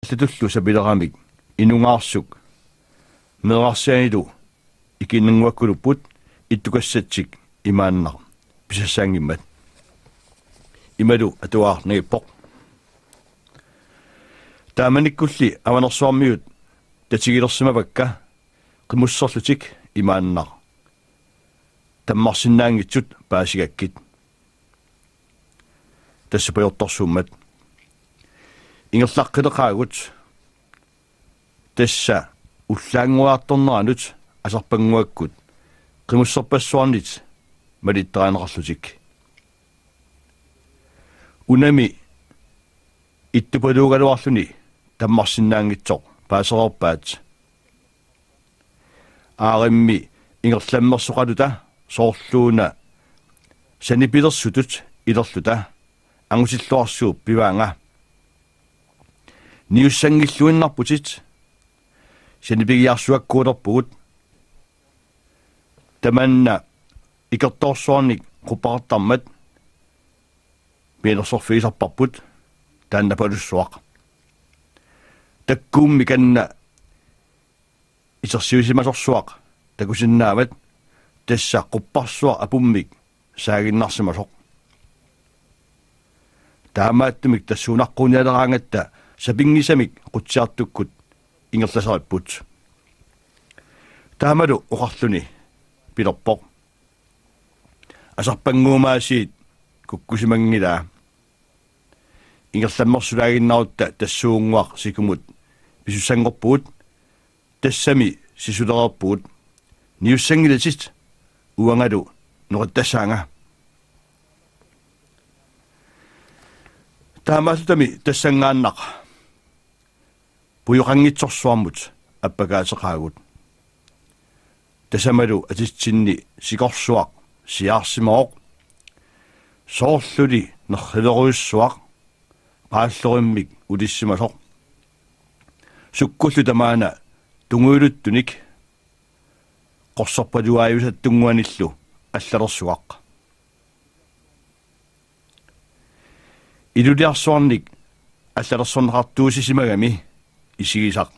Llutullu sapileramik inungaarsuk meerarsianilu ikinninguakkulupput ittukassatsik imaannar pisassaangimmat imalu atuaarnigippoq taamanikkulli avanersuarmiut tatigilersimavakka qimussorlutik imaannar tammarsinnaangitsut paasigakkit тассапаёрторсууммат ингерлаққилеқаагут тасса уллаангуаарторнеранут асарпангуаккут қимуссерпассуарнит малиттаанеқарлутик унами иттупалуугалуарлуни таммарсинаангитсоқ паасерерпаат ааримми ингерламмерсоқалута соорлууна санипилерсутут илерлута ангусиллуарсууп пиваанга ниуссангиллуиннарпутит санипигиарсуаккуулерпугут таманна икерторсуарник қуппартармат пиилерсорфиисарпарпут тааннапалуссуақ таккуумми канна исерсиусимасорсуақ такусиннаават тасса қуппарсуа апуммик саагиннарсимасоқ таамааттумик тассуунаққуниалераангатта сапингисамик қутсиартуккут ингерласариппут таамалу оқарлуни пилерпоқ асарпангуумаасиит куккусимангилаа ингерламмерсулаагиннарутта тассуунгуақ сикумут писуссангорпуут тассами сисулерерпуут ниуссангилатит уангалу ноқаттассаанга таамаасутами тассангааннақ пуйоқангитсорсуармут аппагаатеқаагут тасамалу атитсинни сикорсуақ сиаарсимаоқ соорлули нерхилеруйуссуақ qaallориммик улиссимасоқ суккуллу тамаана тунгуилуттуник qorsorpaluaayusattungуаниллу аллалерсуақ илулиарсуарник аллалерсорнеқартуусисимагами исигисақ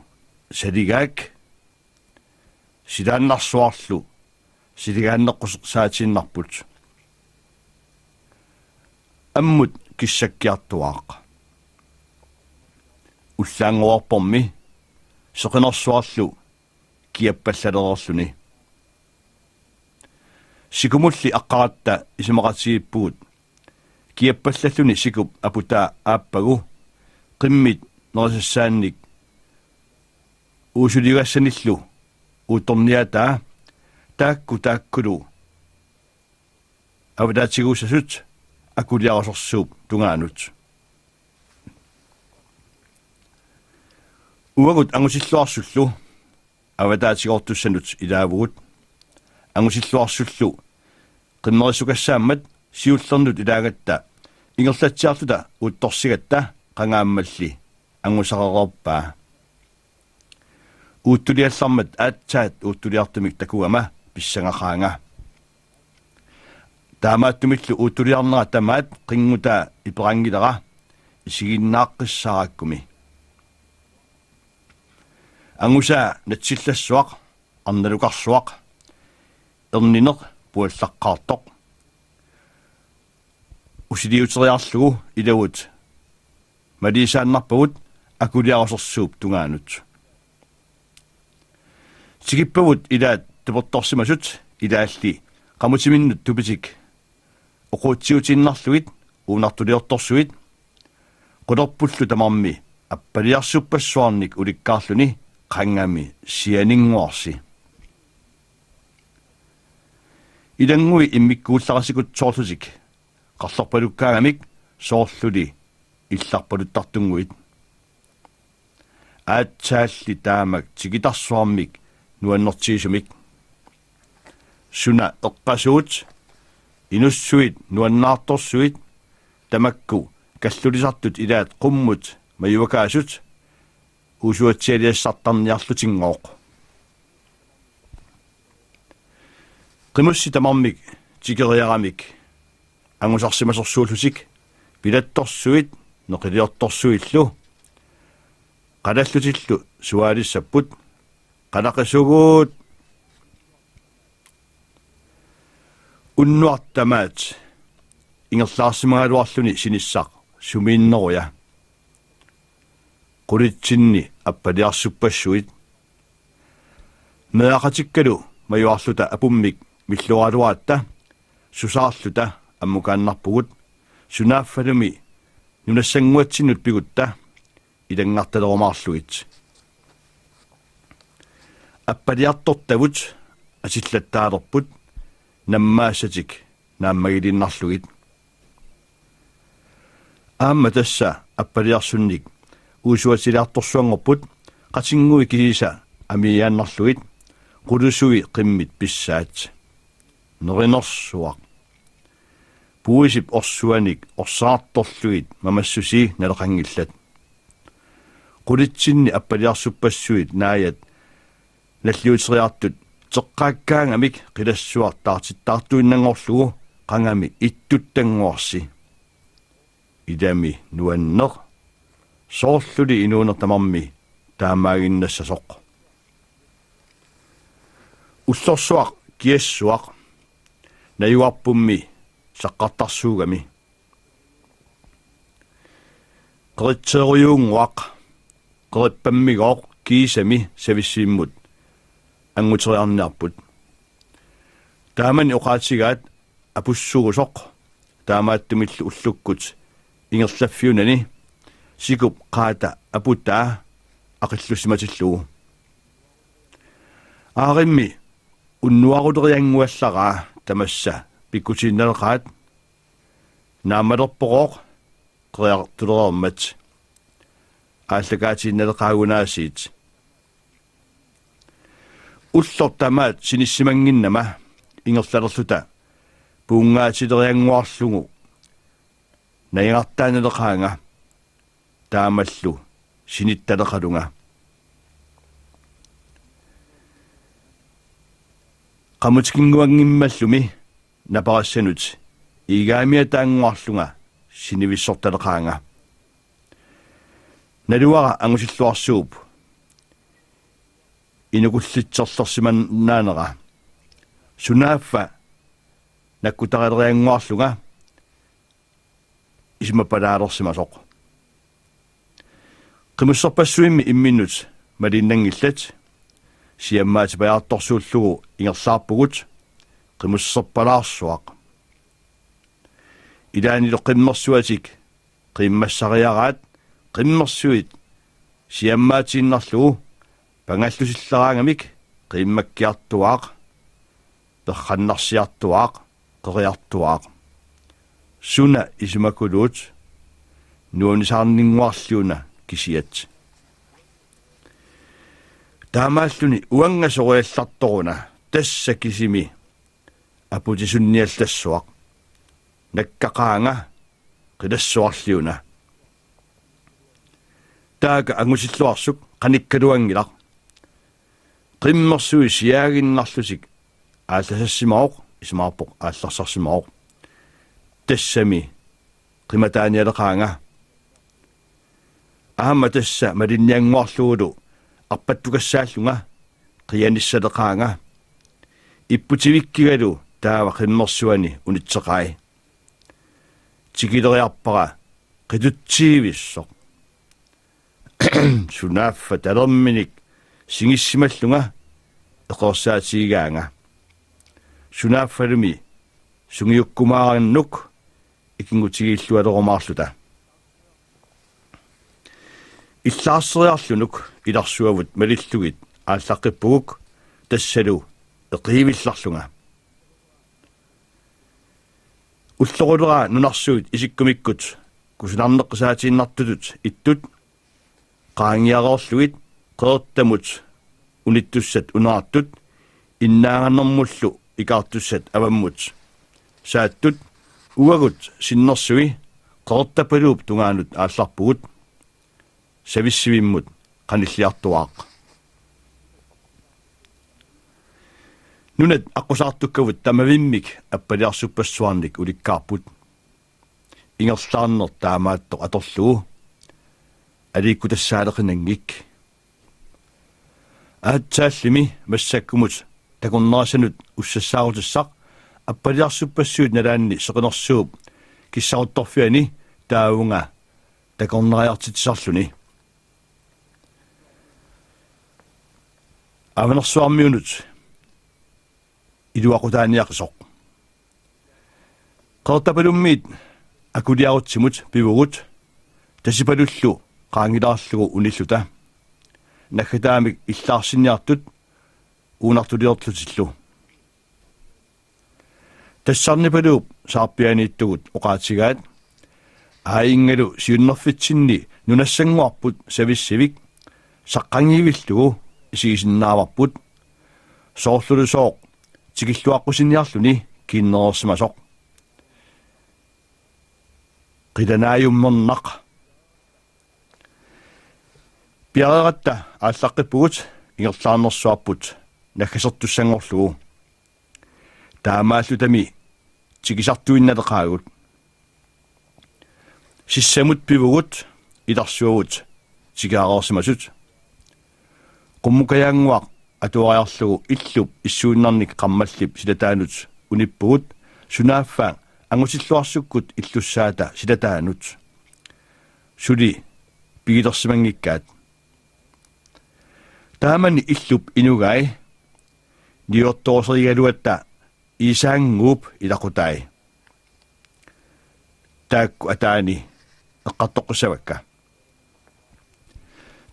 салигаак силааннарсуарлу силигааннеққусаатииннарпут аммут киссаккиартуаақ уллаангуарпорми соқинерсуарлу киаппаллалерерлүни сикумулли аққаратта исимақатигиппугут киаппаллаллуни сикуп апутаа ааппагу қиммит нерисассаанник уусулигассаниллу уутторниатаа тааккулу авдаатигуусасут акулиарасорсууп тунгаанут уагут ангусиллуарсуллу авдаатигортуссанут илаавгут ангусиллуарсуллу qimmerisugassaammat siullernud ilaaгаtta ingерлатсиарлута уутторсигатта qangaammalli angusaqererpaa uuttulиаллармат аатсаат uuttулиартумик такуама писсангақаанга таамааттумиллу uuttулиарнера тамаат qingutaa иперангилера исигиннааққиссараккуми ангуса натсиллассуақ арналукарсуақ эрнинеқ пуаллаққаартоқ усилиутериарлугу илавут малисааннарпагут акулиарасерсууп тунгаанут сигиппагут илаат тупертторсимасут илаалли qamutiminнут тупитик оқуутсиутиннарлугит уунартулиорторсуит qulorpullu tamarmi аппалиарсуппассуарник уликкаарлуни qangami sianinnguarsi илангуи иммиккуулларасикутсоорлутик qарлорпалуккаагамик соорлули илларпалуттартунгуит аатсаалли таамак тигитарсуармик нуаннертиисумик суна эққасуут инуссуит нуаннаарторсуит тамакку каллулисартут илаат қуммут маювакаасут усуатсиалиассартарниарлутингооқ qimусси тамармик тигериарамик ангусарсимасорсууллутик, билатторсуит, неқилиорторсуиллу, qadallutillu suaalissaput qanaqasuguut unnuartamaat ingerlaarsimagaluarluni sinissaq sumiinneruya qulitsinni appaliarsupassuit meaqatikkalu mayuarluta apummik millualuaatta susaarluta ammukaannarpugut sunaaffalumi nunassanguatsinut pigutta ilangartalerumaarluit appaliartortavut asillattaalerput nammaasatik naammagilinarlugit aamma tassa appaliarsunnik uusuatiliartorsuangorput qatingui kisisa amiyaannarlugit qulusui qimmit pissaat nerinersuaq puisip orsuanik orsaartorlugit mamassusi naleqangillat qulitsinni appaliarsupassuit naayat nalluuteriartut teqqaakkaangamik qilassuartaartittaartuinnangorlugu qangami ittuttanguarsi idami nuanneq soorluli inuunertamarmi taamaaginnassasoq ullorsuaq kiassuaq nayuarpummi saqqartarsuugami qeritseeruyuunguaq qerippammigoq kiisami savissiimmut anguteriarniarput taamani oqaatigaat apussugusoq taamaattumillu ullukkut ingerlaffiunani sikup qaata aputaa aqillusimatillugu aarimmi unnuaruterianguallaraa tamassa pikkutiinnaleqaat naamalerpoqoq qeriartulerermat ааллакаатиинналеқаагунаасиит уллортамаат синисsimангиннама ингерлалерлута пуунгаатилериангуарлугу наигартааналеқаанга таамаллу синитталеқалунга qamutikinguanngimmalлуми напарассанут игаамиа таангуарлунга синивиссорталеқаанга налуара ангусиллуарсууп инукуллитсерлерсиманнаанера сунааффа наккутарилериангуарлунга исмапалаалерсимасоқ qimуссерпассуимми имминнут малиннангиллат сиаммаати паярторсууллугу ингерлаарпугут qimуссерпалаарсуақ илаанило qimmersuatik qimmassariaraat qimmersuit siammaatiinnarlugu pangallusilleraangamik qimmakkiartuaaq perqannarsiartuaaq qeriartuaaq suna isumakuluut nuunisaarninguarluuna kisiat taamaalluni uangasoriallartoruna tassa kisimi aputisunniallassuaq nakkaqaanga qilassuarliuna taaka angusilluarsuk qanikkaluangilaq qimmersui siaaginnarlusik aallassassimaoq ismaarpoq aallarsassimaoq tassami qimataanialeqaanga aamma tassa malinnianguarluulu arpattukassааллунга qianissaleqaanga ipputivikkigalu taava qimmersuani unitseqai tikileriarpara qitutsiivissoq sunaaффа талерминик сигиссималлунга эқорсаатигаанга sunaaффалуми сунгиуккумаариннук икингутигииллуалеромаарлута иллаарсериарлунук иларсуавут малиллугит ааллаққиппугук тассалу эқивилларлунга уллорулера нунарсуит исиккумиккут кусунарнеққисаатииннартутут иттут qaangiareorluit qeertamut unittussat unaartut innaangernermullu ikaartussat avammut saattut uagut sinnersui qeertapaluup tungaanut aallarpugut savissivimmut qanilliartuaaq nunat aqusaartukkavut tamavimmik appaliarsupassuarnik ulikkaarput ingerlaarner taamaattoq atorlugu алииккутассаалеқинангик аатсааллими массаккумут такорнерасанут уссассаарутиссақ аппалиарсуппассуут налаанни сеқинерсууп киссарутторфиани таавунга такорнериартитсарлүни аванерсуармиунут илуақутааниақисоқ qertapalummiit акулиарутсимут пивугут тасипалуллу qaangilаарlugu униллута нахатаамик иллаарсинниартут уунартулиортлутиллу тассарнипалууп саарпианииттугут оqaатигаат аингалу сиуннерфитсинни нунассангуарпут сависсивик саққангивиллугу исигисиннааварпут соорлулусооқ тикиллуаққусинниарлүни киннерерсимасоқ qilanaayummerneq piareratta ааllaqqippugut ingерлаарнерсуарпут наггасертуссангорлугу таамааллутами тикисартуинналеқаагут сиссамут пивугут иларсуагут тикаарерсимасут qummukayaanguaq atuariarlugu illup issuunnarnik qammalлип силатаанут униппугут сунааффаан ангусиллуарсуккут иллуссаата силатаанут сули пигилерсимангиккаат таамани иллуп инугай ниортоорсеригалуатта исаангууп илақутай таакку атаани эққартоққусавакка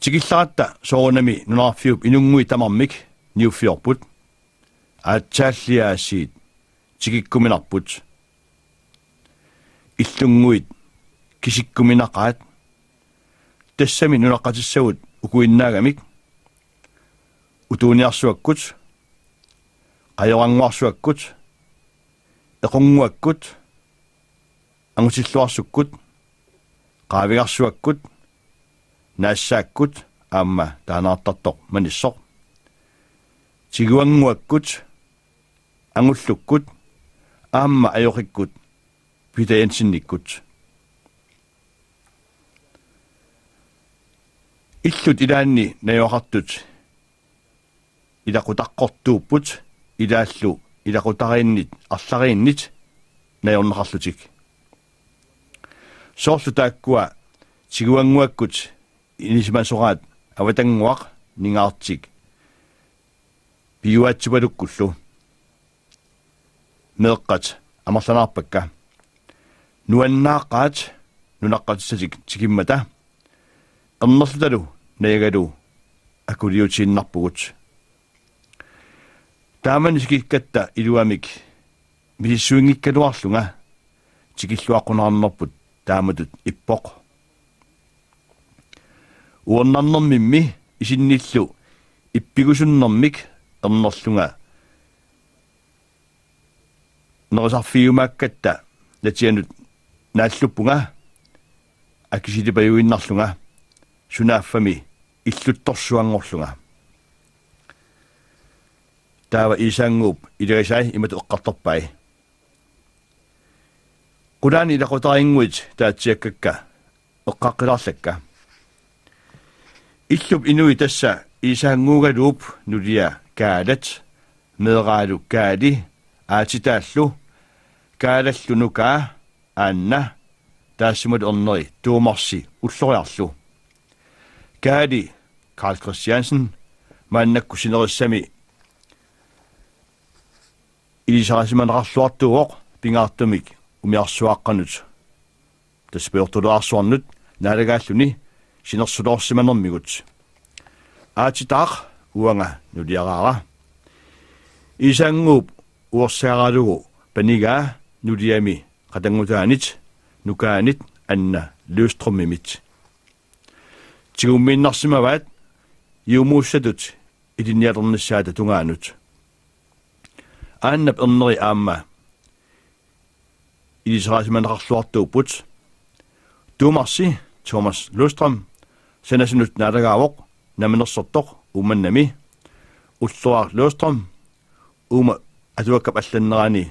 тикилларатта соорунами нунаарфиуп инунгуи тамармик ниуффиорпут аатсааллиаасиит тикиккуминарпут иллунгуит кисиккуминақаат тассами нунаққатиссагут укуиннаагамик утууниарсуаккут қайорангуарсуаккут эқунгуаккут ангутиллуарсуккут qaavигарсуаккут наассааккут аама таанаартартоқ маниссоқ тигуангуаккут ангуллуккут аама ajorikкут питаянсинниккут иллут илаанни наёқартут илақутаққортууппут илааллу илақутарииннит арларииннит наёрнеқарлутик соорлу тааккуа тигуангуаккут инисимасораат аватангуақ нингаартик пиуаатсупалуккуллу меэққат амерланаарпакка нуаннааққаат нунаққатиссатик тикиммата qernerlutalu nayagalu akuriutiinnarpugut taamani sikikkatta iluamik milissuingikkaluarlunga tikilluaqqunaarnerput taamatut ippoq uornarnermimmi isinnillu ippigusunnermik qernerlunga nerisarfiumaakkatta latianut naalluppunga akisilipajuinnarlunga sunaaffami illuttorsuangorlunga taava isaanguup ilagasai imatu eqqartorpai qulaani ilaqutariinguit taatsiakkakka eqqaqqilarlakka illup inui tassa isaanguugaluup nulia kaalat meeraalu kaali aatitaallu kaalallunukaa aanna taassumut erneri tuumarsi ulloriarlu kaali Carl Christiansen maannakkusinerissami ilisarasimanerarluartuuq pingaartumik umiarsuaqqanut taspiortuluarsuarnut naalagaalluni sinersuloorsimanermigut aatitaaq uanga nuliaraara isaanguup uorsaaraalugu panigaa nuliami qatangutaanit nukaanit anna Løstrummimit tiguminnarsimavaat yuumuussatut ilinnialernissaata tungaanut aannap erneri aamma ilisaraasimanerarluartuupput tuumarsi Thomas Løstrom sanasunut naalagaavoq naminersortoq uumannami ulluar Løstrom uuma atuakkap allannerani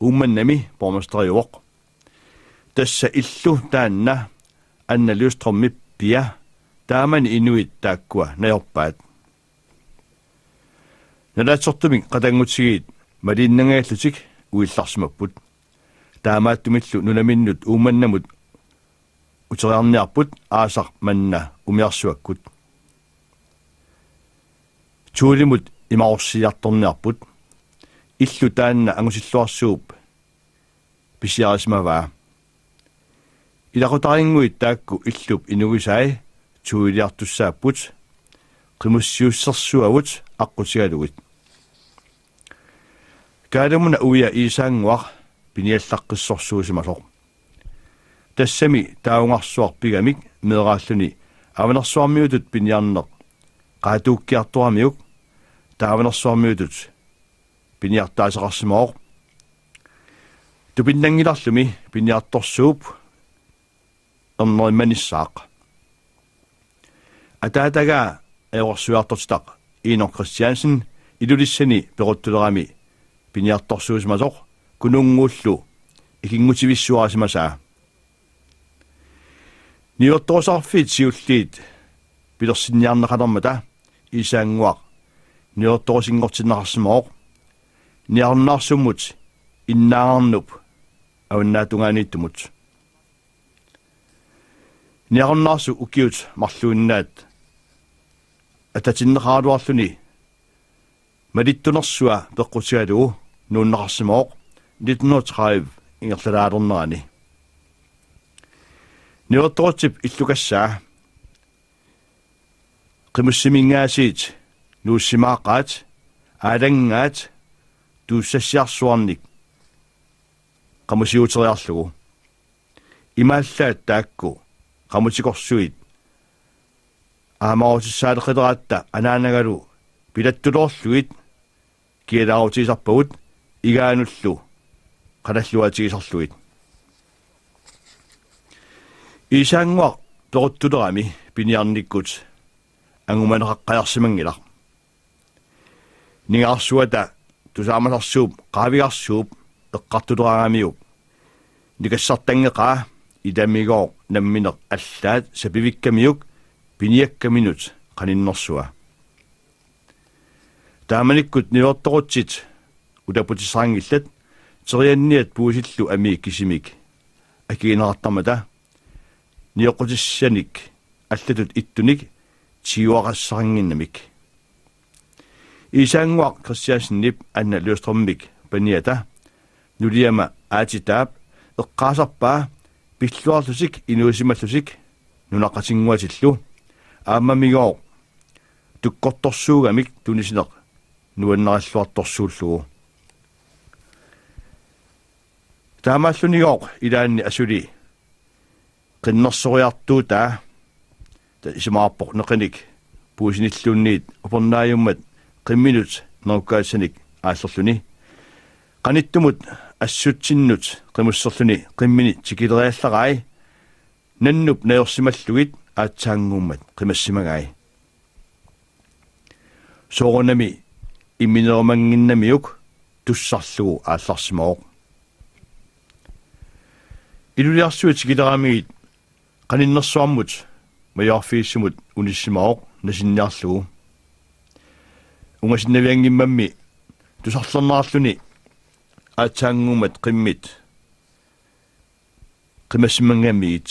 uumannami borgmesteriuoq tassa illu taanna anna Løstrommi pia taamani inuit taakkua najorpaat nalaatsortumik qatangutsigiit maliinnangaаллутик уилларсимаппут таамааттумиллу нунаминнут ууманнамут утериарниарпут аасар манна умиарсуаккут чуулимут имаорсиарторниарпут иллу таанна ангусиллуарсууп писиарисмаваа илакутарингуит таакку иллуп инугисаи чуулиартуссааппут qimуссиуссерсуавут аққутигалугит каалумуна уя исаангуар пиниаллаққиссорсуусималоқ тассами тааунгарсуарпигамик меэрааллуни аванерсуармиутут пиниарнеқ qaatuukkiartuarmiuk taavanersuarmiutut piniartaasaqarsimooq tupinnangilarlumi piniartorsuup ernerimmanissaaq ataataga eorsuartortaq Enoch Christiansen ilulissani peruttulerami piniartorsuusmasoq kununguullu ikingutivissuarasimasaa niortoosarfiit siulliit pilersinniarneqalermata исаангуақ ниорторсингортиннарсимооқ ниарнаарсуммут иннаарнуп аваннаатунганииттумут ниарнаарсу укиут марлуиннаат ататиннеқаалуарлуни малиттунерсуа пеққутигалугу нууннақарсимооқ 1930 ингерлалаалернерани ниорторсип иллукассаа qimуссимингаасиит нууссимааққаат аалангаат туussассиарсуарник qamусиутериарлугу имааллаат таакку qamутикорсуит аамаорутиссаалеқилераатта анаанагалу пилаттулоорлуит киалаарутисарпагут игаануллу қалаллуатигисарлуит исаангуар перуттулерами пиниарниккут ангуманеқаққаярсимангилар нигарсуата тусаамаларсууп qaавигарсууп эққартулераамиуп никассартангеқаа идамигоо намминеқ аллаат сапивиккамиук пиниаккаминут қаниннэрсуа тааманиккут ниорторутсит улапутисаангиллат терианниат пуусиллу ами кисимик акиинеқартармата ниоқутиссаник аллатут иттуник тиуарассарангиннамик исаангуақ Кристиансеннип анна Løvstrømmik паниата нулиама аатитаап эққаасарпаа пиллуарлусик инуусималлусик нунаққатингуатиллу ааммамигоо туккорторсуугамик тунисинеқ нуаннераллуарторсууллугу таамааллунигоо илаанни асули qinnersoriartuutaa исимаарпоқ неқиник пуусиниллуунниит упернааюммат qimminut неруккаасаник ааллерлүни qaниттумут ассутсиннут qimуссерлүни qimmini тикилериалларай наннуп наерсималлугит аатсаангууммат qimassimagai соорунами имминеромангиннамиук туссарлугу аалларсимооқ илулиарсуит тикилераамигит qaninnersuarmut маярфииссумут униссимаоқ насинниарлугу унгасиннавиангиммамми тусарлернаарлүни аатсаангуумат qimмит qimassimangaammiit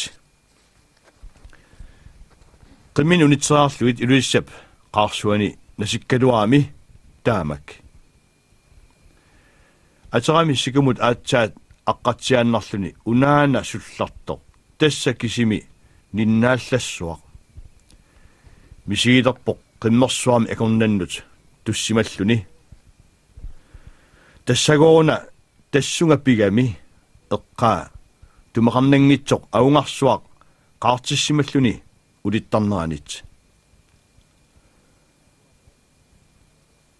qimmin unitserarluit iluissap qaarsuani nasikkaluarami taamак атерами сикумут аатсаат аққатсиааннарлүни унаана сулларто тасса кисими ниннааллассуақ мисигилерпоқ qimmersuarmi акорнаннут туссималлуни тассагоруна тассунга пигами эққаа тумақарнангитсоқ аунгарсуақ qaartissimalлуни улиттарнеранит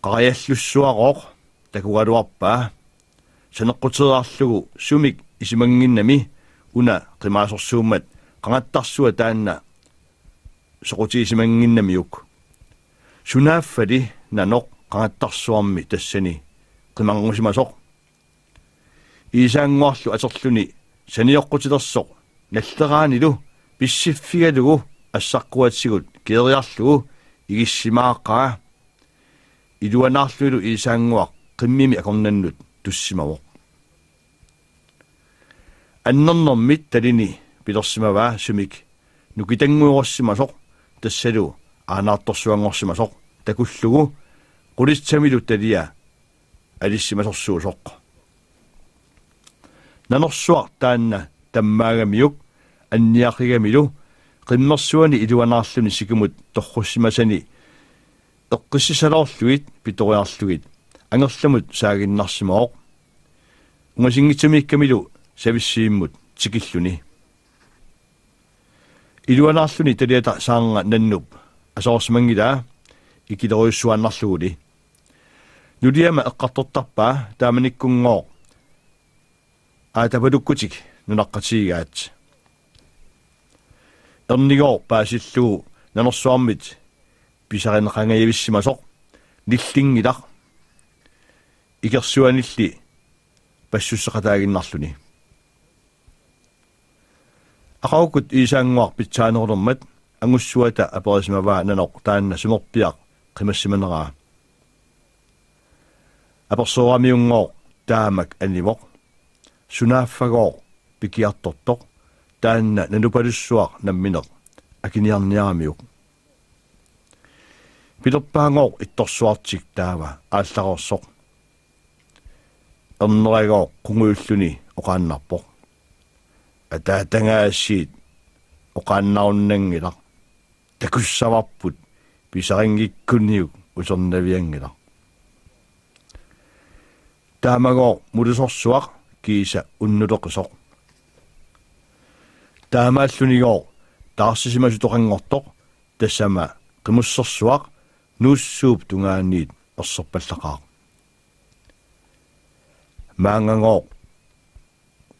qaриаллуссуароқ такугалуарпаа санеққутераарлугу сумик исимангиннами уна qimaasorsuummat qangattarsua taanna soqutiisimangginnamiuk sunaaffali nanoq qangattarsuarmi tassani qimangusimasoq iisaanguarlu aterluni sanioqqutilersoq nalleraanilu pissiffигалугу ассаққуатсигут киериарлугу игиссимааққаа илуанаарлуилу исаангуақ қиммими акорнаннут туссимавоқ аннернэрмит талини пилерсимаваа сумик нукитангуйориссимасоқ тассалу aanartorsuangorsimasoq takullugu qulitsamilu talia alissimasorsuusoq nanorsuaq taanna tammaagamiuk anniaqigamilu qimmersuani iluanaarluni sikumut torrussimasani eqqissisaloorluit pitoriarlugit angerlamut saaginnarsimooq ungasingitsumikamilu savissiimmut tikilluni iluanaarluni taliata saanga nannup асоорсимангилаа икилеруйуссуаннарлугули нулиама эққарторторпаа тааманиккунгоо аатапалуккутик нунаққатигигаат эрнигоо паасиллуу нанерсуармит писаринеқангависсимасоқ ниллингилақ икерсуанилли пассуссеқатаагиннарлуни ақаукут исаангуар питсаанерулермат ангуссуата аперисмаваа наноқ таанна сумерпиақ қимассиманераа аперсоорамиунгоо таамак анимоқ сунааффагоо пикиартортоқ таанна нанупалуссуақ намминеқ акиниарниарамиук пилерпаангоо ittorsuartik таава аалларорсоқ эрнерагоо қунгууллуни оқааннарпоқ атаатангаассиит оқааннаруннангилақ такуссаварпут писарингиккунниук усернавиангила таамагоо мулусорсуақ кииса уннулеқисоқ таамааллунигоо таарсисимасутоқангортоқ тассама қимуссерсуақ нууссууп тунгаанниит ерсерпаллақаа маангангоо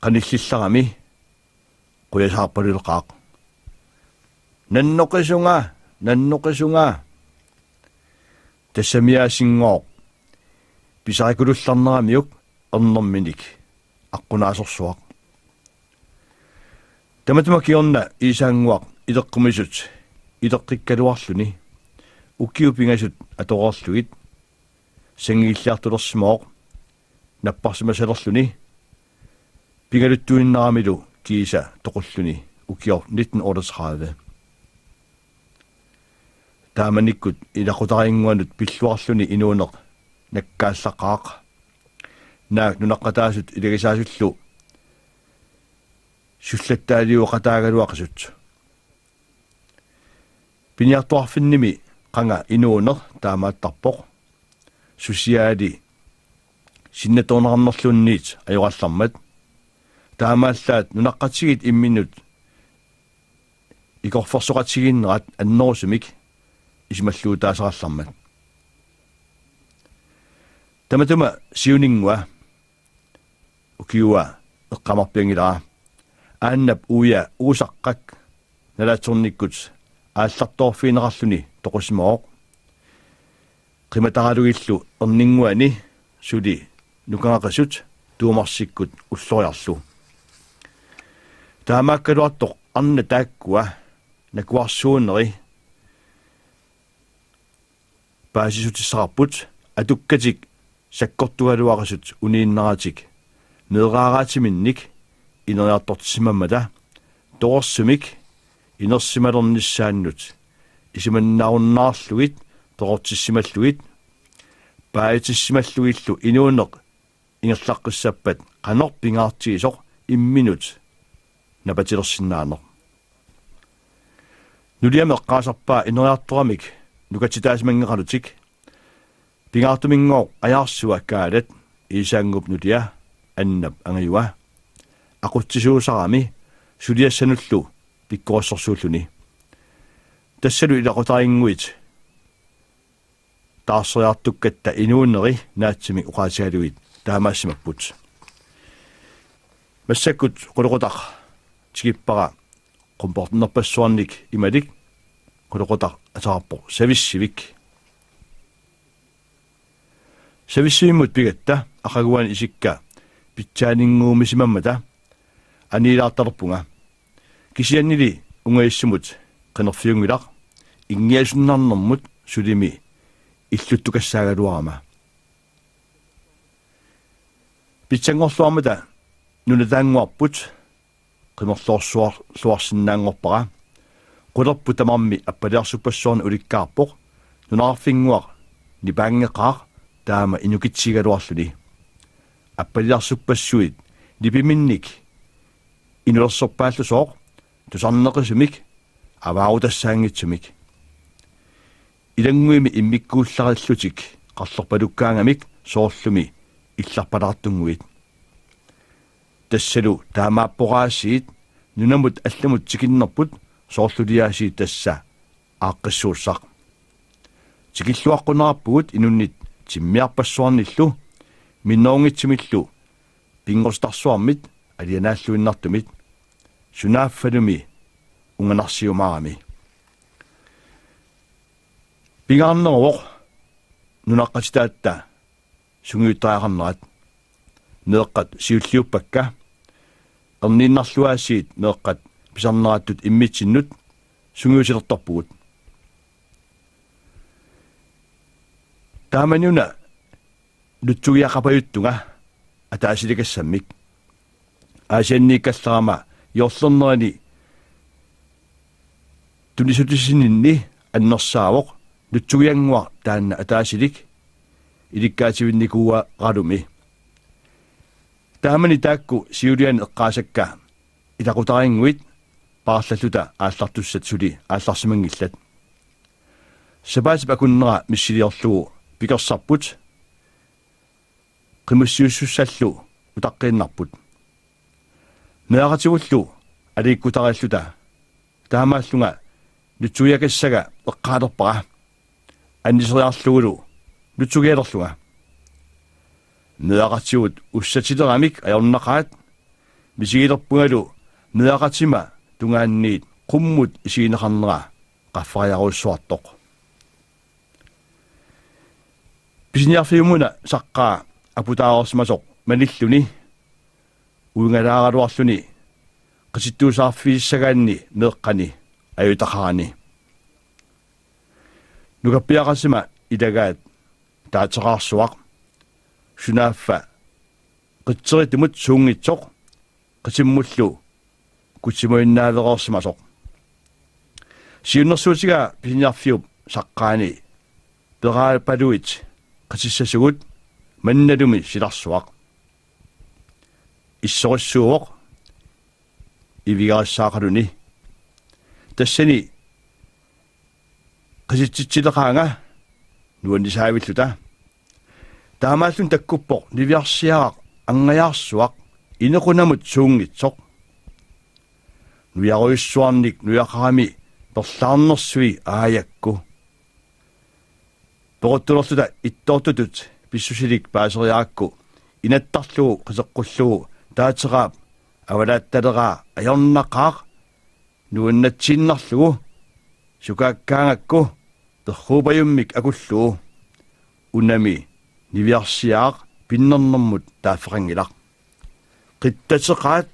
қаниллилларами қуясаарпалулеқаақ нанноқисунга тассамиаасингоо писарикулулларнерамиук эрнэрминик аққунаасорсуақ таматума киорна исаангуақ илеққумисут илеққиккалуарлуни уккиупингасут атороорлугит сангииллиартулерсимооқ наппарсимасалерлуни пигалуттуиннарамилу кииса тоқуллуни укиор 1938 тааманиккут илақутарингуанут пиллуарлуни инуунеқ наккааллақаақ наак нунаққатаасут илагисаасуллу суллаттаалиуқатаагалуақасут пиниартуарфинними қанга инуунер таамааттарпоқ сусиаали синнатуунеқарнерлуунниит аюраллармат таамааллаат нунаққатигит имминут икорфорсоқатигиннерат аннерусумик исмаллуутаасараллармат таматума сиунингуа укиуа эққамарпиангилаа ааннап уя уусаққак налаатсорниккут аалларторфиинеқарлуни тоқусимооқ қиматаралугиллу эрнингуани сули нукангақасут туумарсиккут уллориарлу таамааккалуартоқ арна тааккуа накуарсуунери паасисутиссарпут атуккатик саккортугалуақасут унииннаратик неераараатиминник инериартортисимаммата тоорсумик инерсималерниссааннут исиманнааруннаарлугит тоқортиссималлугит паатиссималлугиллу инуунеқ ингерлаққиссаппат қанорпингаартигисоқ имминут напатилерсиннаанер нулиаме эққаасарпаа инериарторамик нукатитаасимангеқалутик пингаартумингоо аярсуа каалат исаангуп нулиа аннап ангаюа ақутсисуусарами сулиассануллу пиккуассорсууллуни тассалу илақутарингуит таарсериартуккатта инууннери наатсими уқаатигалуит таамаассимаппут массаккут қулоқутақ тигиппара қумпортнерпассуарник ималик қулоқутақ атаарпо сависсивик сависсиммут пигатта ақагуан исикка питсаанингуумисимаммата анилаартарпунга кисианнили унгаиссумут qenerfiungilaq ingiasunnarnermut sulimi иллуттукассаагалуарама питсангорлуармата нунатаангуарпут qimorluorsuarsinnaangorpara qulerpu tamarmi appaliarsupassuarni ulikkаарpoq nunarfinguaq nipaangeqaaq taama inukitsigaluarluni appaliarsupassuit lipiminnik inulersorpaallusooq tusarneqisumik avaarutassaangitsumik ilanguimi immikkuullarillutik qarlorpalukkaangamik soorlumi илларпалаартунгуит тассалу таамааппораасиит нунамут алламут тикиннерпут соорлулиаасиит тасса ааққиссууссақ тикиллуаққунаарпугут инуннит тиммиарпассуарниллу минноонгитсимиллу пингорстарсуармит алианааллуиннартумит сунааффалуми унганарсиумаарами пингаарнеруоқ нунаққатитаатта сунгиуттаақарнерат неэққат сиуллиуппакка ернииннарлуаасиит неэққат писарнераттут иммитсиннут сунгиусилерторпугут таамануна лутсугиақапаюттунга атаасиликассаммик аасианниккаллерама йорлернерани тунисутисининни аннерсаавоқ лутсугиангуар таанна атаасилик иликкаативинникууа галуми таамани таакку сиулиан эққаасакка илақутарингуит паарлаллута ааллартуссат сули аалларсимангиллат сабаатип акуннера миссилиорлугу пикерсарпут қимуссиуссаллу утаққииннарпут неаратигуллу алииккутараллута таамааллунга лутсуиакассага эққаалерпара аннисериарлугулу лутсугиалерлунга неаратигут уссатилерамик аёрнақаат мисигилерпунгалу неаратима тунгаанниит қуммут исигинеқарнера qaffariaruussuartoq писниарфиумуна саққаа апутаарерсимасоқ маниллуни уингалаагалуарлуни qisittuusаарфииссагаанни неэққани аюутақарани нугаппиақассима илагаат таатеқарсуақ сунааффа qitseritummut suungitsoq qisimullu kutsimuinnaaleqorsimasoq siunnersuutiga piniarfiup saqqaani peraapaluit qisissasugut mannalumi silarsuaq issorissuuq ivigarissaaqaluni tassani qisitsitileqaanga nuannisaavilluta таамааллун таккуппоқ нивиарсиарaq ангаяарсуақ инеқунамут суунгитсоқ нуяруиссуарник нуяқарами перлаарнерсуи ааякку пороттулерлута иттоортутут писсусилик паасериаакку инаттарлугу қисеққуллугу таатеқаап авалаатталераа аёрнақаақ нуаннатсииннарлугу сукааккаангакку перхуупаюммик акуллугу унами нивиарсиаақ пиннернэрмут тааффеқангилақ қиттатеқаат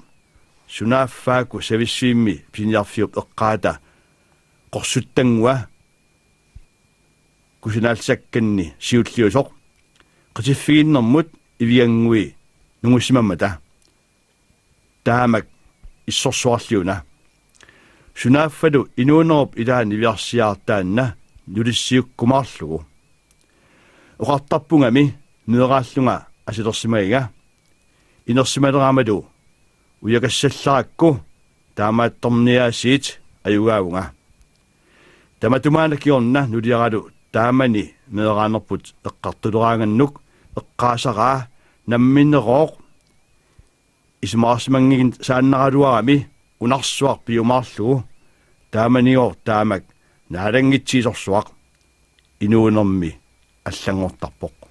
сунааффааку сависсуимми пиниарфиуп эққаата қорсуттангуа кусинаалсакканни сиуллиусоқ қитиффигиннэрмут ивиангуи нунгуссимаммата таамак иссорсуарлиуна сунааффалу инуунеруп илаа нивиарсиаартаанна нулиссиуккумаарлугу оqartarpungami neeraallunga asilersimaiga inersimaleraamalu uyakassallarakku taamaattorniaasiit ayugaagunga tamatumaanakiorna nuliaralu taamani neeraanerput eqqartuleraangannuk eqqaasaraa namminerooq ismaarsimangigin saannaraluarami unarsuarpiumaarlugu taamanior taamak naalangitsiisorsuaq inuunermi аллангортарпоқ